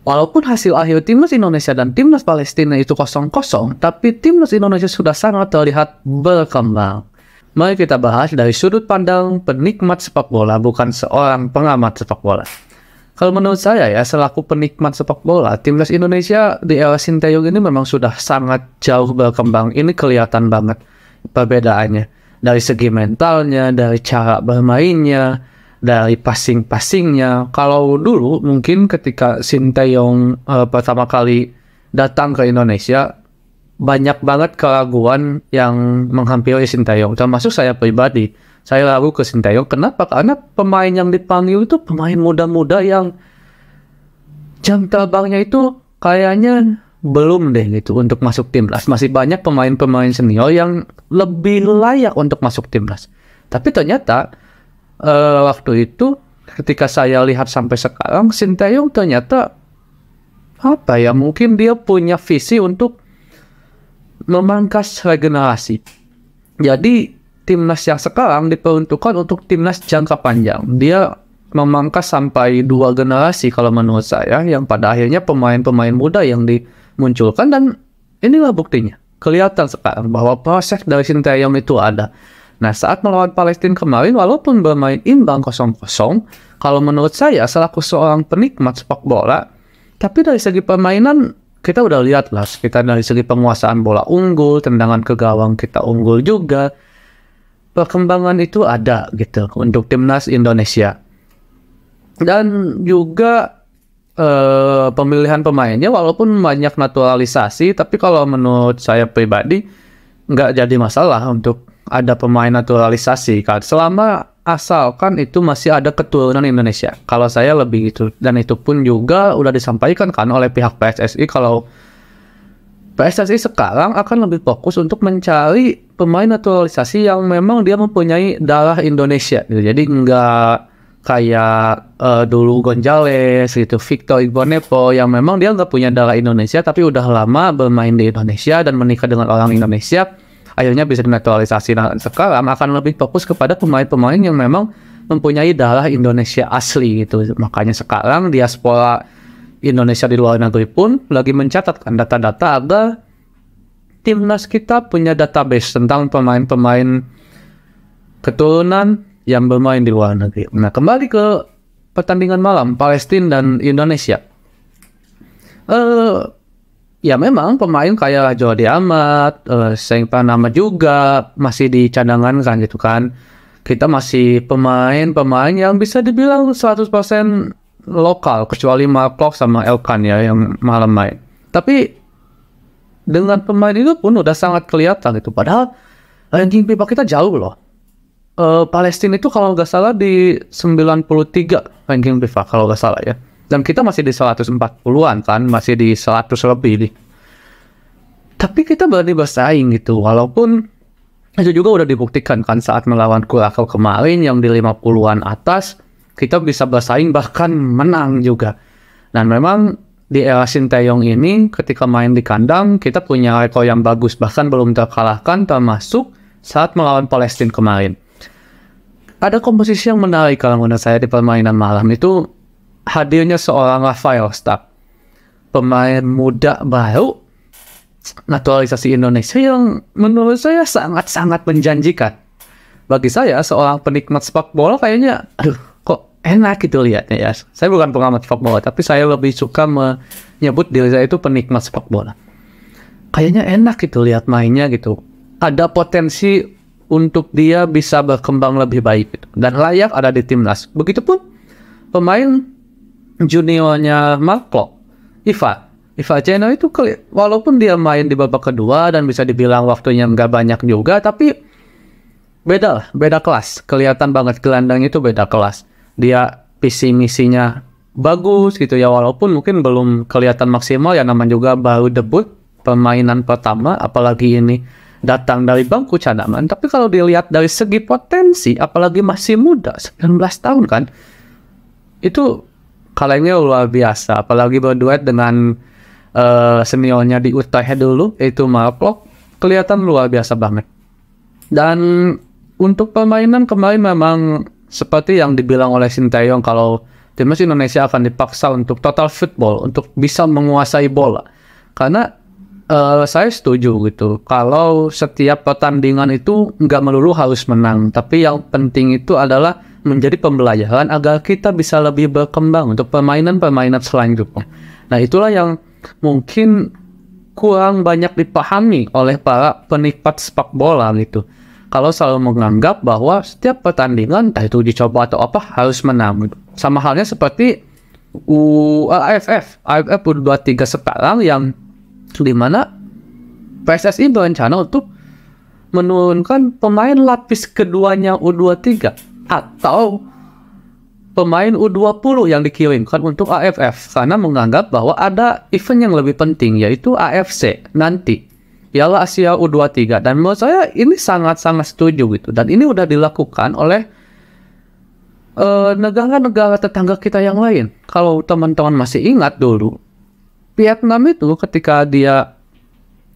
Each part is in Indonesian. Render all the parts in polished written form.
Walaupun hasil akhir timnas Indonesia dan timnas Palestina itu 0-0, tapi timnas Indonesia sudah sangat terlihat berkembang. Mari kita bahas dari sudut pandang penikmat sepak bola, bukan seorang pengamat sepak bola. Kalau menurut saya ya, selaku penikmat sepak bola, timnas Indonesia di era Sinteyong ini memang sudah sangat jauh berkembang. Ini kelihatan banget perbedaannya. Dari segi mentalnya, dari cara bermainnya, dari passing-passingnya. Kalau dulu mungkin ketika Sinteyong pertama kali datang ke Indonesia, banyak banget keraguan yang menghampiri Sinteyong. Termasuk saya pribadi. Saya ragu ke Sinteyong. Kenapa? Karena pemain yang dipanggil itu pemain muda-muda yang jam terbangnya itu kayaknya belum deh gitu untuk masuk timnas. Masih banyak pemain-pemain senior yang lebih layak untuk masuk timnas. Tapi ternyata waktu itu ketika saya lihat sampai sekarang, Sinteyong ternyata apa ya, mungkin dia punya visi untuk memangkas regenerasi. Jadi timnas yang sekarang diperuntukkan untuk timnas jangka panjang. Dia memangkas sampai 2 generasi kalau menurut saya, yang pada akhirnya pemain-pemain muda yang dimunculkan, dan inilah buktinya. Kelihatan sekarang bahwa proses dari Sinteyong itu ada. Nah, saat melawan Palestina kemarin, walaupun bermain imbang 0-0, kalau menurut saya selaku seorang penikmat sepak bola, tapi dari segi permainan kita udah lihat lah, kita dari segi penguasaan bola unggul, tendangan ke gawang kita unggul juga. Perkembangan itu ada gitu untuk timnas Indonesia. Dan juga pemilihan pemainnya walaupun banyak naturalisasi, tapi kalau menurut saya pribadi nggak jadi masalah untuk ada pemain naturalisasi kan, selama asalkan itu masih ada keturunan Indonesia. Kalau saya lebih gitu, dan itu pun juga udah disampaikan kan oleh pihak PSSI kalau PSSI sekarang akan lebih fokus untuk mencari pemain naturalisasi yang memang dia mempunyai darah Indonesia gitu. Jadi nggak kayak dulu Gonzales gitu, Victor Igbonepo yang memang dia nggak punya darah Indonesia tapi udah lama bermain di Indonesia dan menikah dengan orang Indonesia, akhirnya bisa dinaturalisasi. Nah, sekarang akan lebih fokus kepada pemain-pemain yang memang mempunyai darah Indonesia asli gitu. Makanya sekarang diaspora Indonesia di luar negeri pun lagi mencatatkan data-data agar timnas kita punya database tentang pemain-pemain keturunan yang bermain di luar negeri. Nah, kembali ke pertandingan malam Palestina dan Indonesia. Ya memang pemain kayak Jordi Amat, Seng Panama juga masih di cadangan kan gitu kan. Kita masih pemain-pemain yang bisa dibilang 100% lokal, kecuali Mark Klok sama Elkan ya yang malam main. Tapi dengan pemain itu pun udah sangat kelihatan gitu. Padahal ranking FIFA kita jauh loh. Palestina itu kalau nggak salah di 93 ranking FIFA kalau nggak salah ya. Dan kita masih di 140-an kan, masih di 100 lebih nih. Tapi kita berani bersaing gitu, walaupun itu juga udah dibuktikan kan saat melawan Curacao kemarin yang di 50-an atas, kita bisa bersaing bahkan menang juga. Dan memang di era Sinteyong ini ketika main di kandang kita punya rekor yang bagus, bahkan belum terkalahkan termasuk saat melawan Palestina kemarin. Ada komposisi yang menarik kalau menurut saya di permainan malam itu hadirnya seorang Rafael Stark, pemain muda baru naturalisasi Indonesia yang menurut saya sangat-sangat menjanjikan. Bagi saya seorang penikmat sepak bola kayaknya enak gitu lihatnya ya. Saya bukan pengamat sepak bola, tapi saya lebih suka menyebut diri saya itu penikmat sepak bola. Kayaknya enak gitu lihat mainnya gitu. Ada potensi untuk dia bisa berkembang lebih baik gitu. Dan layak ada di timnas. Begitupun pemain juniornya Mark Klok, Iva Ceno itu walaupun dia main di babak kedua dan bisa dibilang waktunya nggak banyak juga, tapi beda kelas. Kelihatan banget gelandang itu beda kelas. Dia visi misinya bagus gitu ya, walaupun mungkin belum kelihatan maksimal ya, namanya juga baru debut permainan pertama, apalagi ini datang dari bangku cadangan. Tapi kalau dilihat dari segi potensi, apalagi masih muda 19 tahun kan, itu kalengnya luar biasa, apalagi berduet dengan seniornya di Utrecht dulu, itu Mark Klok, kelihatan luar biasa banget. Dan untuk permainan kemarin memang seperti yang dibilang oleh Sinteyong, kalau timnas Indonesia akan dipaksa untuk total football, untuk bisa menguasai bola. Karena saya setuju gitu, kalau setiap pertandingan itu nggak melulu harus menang, tapi yang penting itu adalah menjadi pembelajaran agar kita bisa lebih berkembang untuk permainan-permainan selanjutnya. Nah, itulah yang mungkin kurang banyak dipahami oleh para penikmat sepak bola gitu. Kalau selalu menganggap bahwa setiap pertandingan, entah itu uji coba atau apa, harus menang gitu. Sama halnya seperti AFF U23 sekarang yang dimana PSSI berencana untuk menurunkan pemain lapis keduanya U23 atau pemain U20 yang dikirimkan untuk AFF karena menganggap bahwa ada event yang lebih penting, yaitu AFC nanti, Piala Asia U23. Dan menurut saya ini sangat-sangat setuju gitu, dan ini udah dilakukan oleh negara-negara tetangga kita yang lain. Kalau teman-teman masih ingat dulu, Vietnam itu ketika dia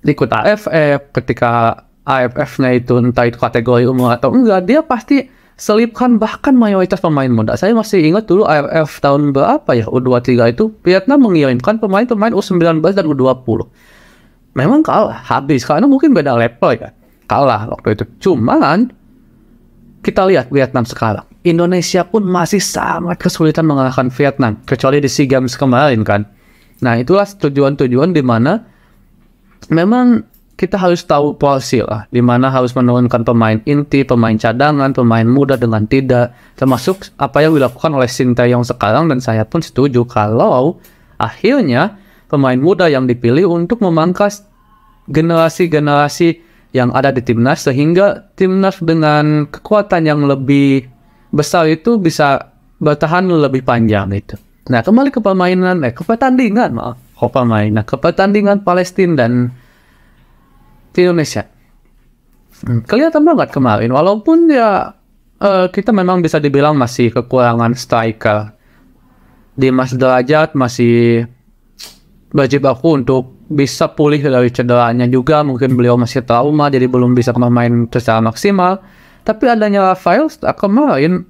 ikut AFF, ketika AFF-nya itu entah itu kategori umur atau enggak, dia pasti selipkan bahkan mayoritas pemain muda. Saya masih ingat dulu AFF tahun berapa ya, U23 itu Vietnam mengirimkan pemain-pemain U19 dan U20. Memang kalah habis karena mungkin beda level ya, kalah waktu itu. Cuman kita lihat Vietnam sekarang, Indonesia pun masih sangat kesulitan mengalahkan Vietnam, kecuali di SEA Games kemarin kan. Nah, itulah tujuan-tujuan di mana memang kita harus tahu porsi lah, di mana harus menurunkan pemain inti, pemain cadangan, pemain muda dengan tidak, termasuk apa yang dilakukan oleh Sinteyong sekarang. Dan saya pun setuju kalau akhirnya pemain muda yang dipilih untuk memangkas generasi-generasi yang ada di timnas, sehingga timnas dengan kekuatan yang lebih besar itu bisa bertahan lebih panjang itu. Nah, kembali ke permainan, ke pertandingan Palestina dan Indonesia. Kelihatan banget kemarin, walaupun ya kita memang bisa dibilang masih kekurangan striker. Dimas Derajat masih berjibaku untuk bisa pulih dari cederanya juga. Mungkin beliau masih trauma, jadi belum bisa bermain secara maksimal. Tapi adanya Rafael kemarin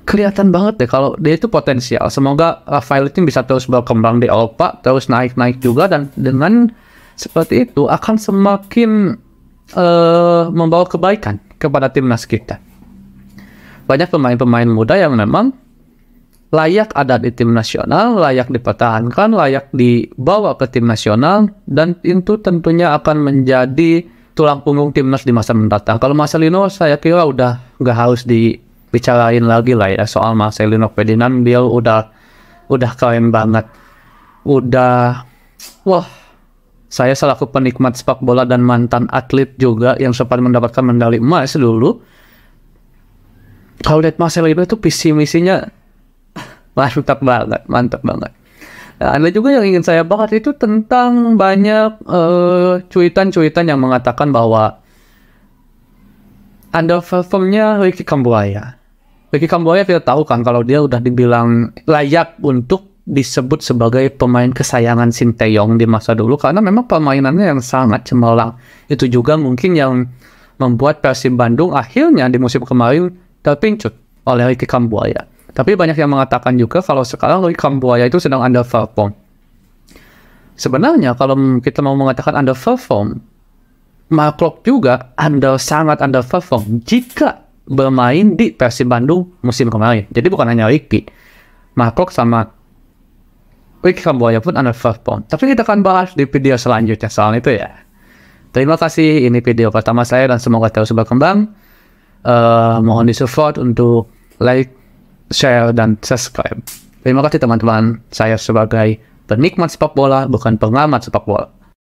kelihatan banget deh kalau dia itu potensial. Semoga Rafael itu bisa terus berkembang di Eropa, terus naik-naik juga, dan dengan seperti itu akan semakin membawa kebaikan kepada timnas kita. Banyak pemain-pemain muda yang memang layak ada di tim nasional, layak dipertahankan, layak dibawa ke tim nasional, dan itu tentunya akan menjadi tulang punggung timnas di masa mendatang. Kalau Marcelino saya kira udah nggak harus dibicarain lagi lah ya soal Marcelino Ferdinand. Dia udah keren banget. Wah, saya selaku penikmat sepak bola dan mantan atlet juga yang sempat mendapatkan medali emas dulu, kalau lihat Marcelino itu visi misinya mantap banget. Nah, ada juga yang ingin saya bahas itu tentang banyak cuitan-cuitan yang mengatakan bahwa underperformnya Ricky Kambuaya. Ricky Kambuaya kita tahu kan kalau dia udah dibilang layak untuk disebut sebagai pemain kesayangan Sinteyong di masa dulu karena memang permainannya yang sangat cemerlang. Itu juga mungkin yang membuat Persib Bandung akhirnya di musim kemarin terpincut oleh Ricky Kambuaya. Tapi banyak yang mengatakan juga kalau sekarang Ricky Kambuaya itu sedang underperform. Sebenarnya kalau kita mau mengatakan underperform, Mark Klok juga sangat underperform jika bermain di Persib Bandung musim kemarin. Jadi bukan hanya Ricky, Mark Klok sama Ricky Kambuaya pun underperform. Tapi kita akan bahas di video selanjutnya soal itu ya. Terima kasih, ini video pertama saya dan semoga terus berkembang. Mohon disupport untuk like, share, dan subscribe. Terima kasih teman-teman. Saya sebagai penikmat sepak bola, bukan pengamat sepak bola.